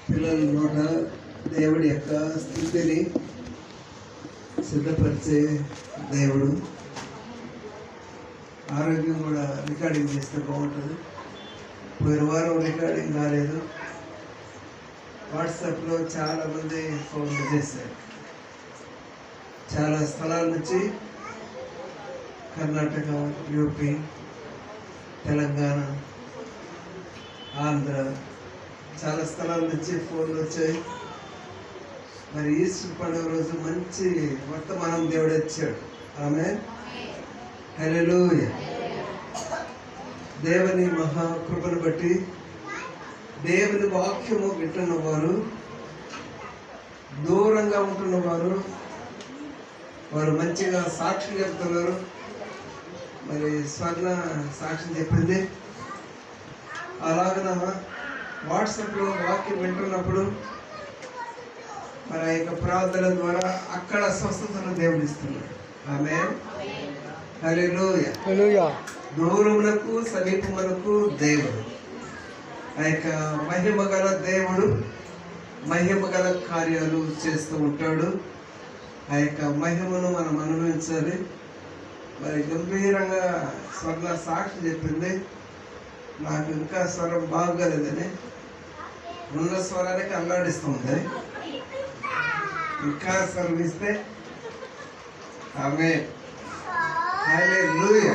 పిల్లల నోట దేవుడి యొక్క స్థితిని సిద్ధపరిచే దేవుడు. ఆరోగ్యం కూడా రికార్డింగ్ చేస్తే బాగుంటుంది. పోయిన వారం రికార్డింగ్ కాలేదు. వాట్సాప్లో చాలామంది ఫోన్లు చేశారు. చాలా స్థలాల నుంచి, కర్ణాటక, యూపీ, తెలంగాణ, ఆంధ్ర, చాలా స్థలాల నుంచి ఫోన్లు వచ్చాయి. మరి ఈస్టర్ పండుగ రోజు మంచి వర్తమానం దేవుడు ఇచ్చాడు. ఆమేన్, హల్లెలూయా. దేవుని మహాకృపను బట్టి దేవుని వాక్యము వింటున్న వారు, దూరంగా ఉంటున్న వారు మంచిగా సాక్షి చెప్తున్నారు. మరి స్వర్ణ సాక్షి చెప్పింది. అలాగన వాట్సాప్లో వాక్యం వింటున్నప్పుడు మరి ఆ యొక్క ప్రార్థన ద్వారా అక్కడ స్వస్థతను దేవుడు ఇస్తున్నాడు. ఆమేన్, హల్లెలూయా. దూరమునకు సమీపమునకు దేవుడు, ఆ యొక్క మహిమ గల దేవుడు మహిమ గల కార్యాలు చేస్తూ ఉంటాడు. ఆ యొక్క మహిమను మనం అనుభవించాలి. మరి గంభీరంగా స్వర్ణ సాక్షి చెప్పింది. నాకు ఇంకా స్వరం బాగోలేదని, ఉన్న స్వరానికి అల్లాడిస్తుంది. ఇంకా స్వరం ఇస్తే ఆమేన్, హల్లెలూయా.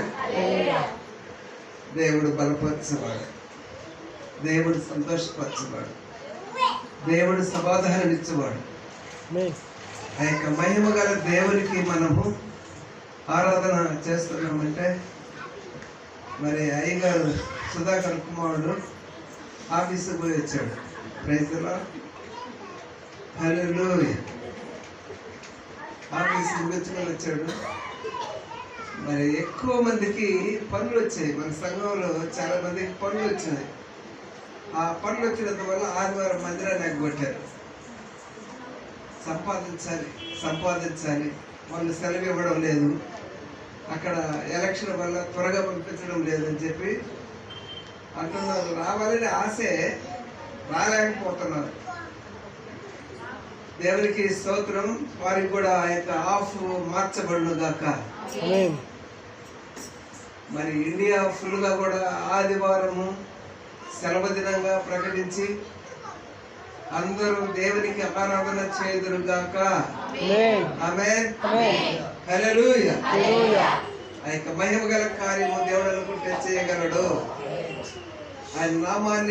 దేవుడు బలపరచేవాడు, దేవుడు సంతోషపరచేవాడు, దేవుడు సమాధానం ఇచ్చేవాడు. ఆ యొక్క మహిమ గల దేవునికి మనము ఆరాధన చేస్తున్నామంటే, మరి అయ్యగారు సుధాకర్ కుమారుడు ఆఫీసుకు పోయి వచ్చాడు. ప్రైజ్ ది లార్డ్, హల్లెలూయా. ఆఫీసుకు మెచ్చుకొని వచ్చాడు. మరి ఎక్కువ మందికి పనులు వచ్చాయి. మన సంఘంలో చాలా మందికి పనులు వచ్చినాయి. ఆ పనులు వచ్చినందు వల్ల ఆదివారం మందిరాన్ని ఎగ్గొట్టారు. సంపాదించాలి వాళ్ళు సెలవు ఇవ్వడం లేదు. అక్కడ ఎలక్షన్ వల్ల త్వరగా పంపించడం లేదని చెప్పి అంటున్నారు. రావాలని ఆశే, రాలేకపోతున్నారు. దేవునికి స్తోత్రం. వారికి కూడా ఆ యొక్క ఆఫ్ మార్చబడును గాక. మరి ఇండియా ఫుల్గా కూడా ఆదివారము సెలవు దినంగా ప్రకటించి అందరూ దేవునికి ఆరాధన చేయుదురు గాక. ఆమేన్, హల్లెలూయా. ఆ యొక్క మహిమ గల కార్యము దేవుడు అనుకుంటే చేయగలడు. ఆయన నామాన్ని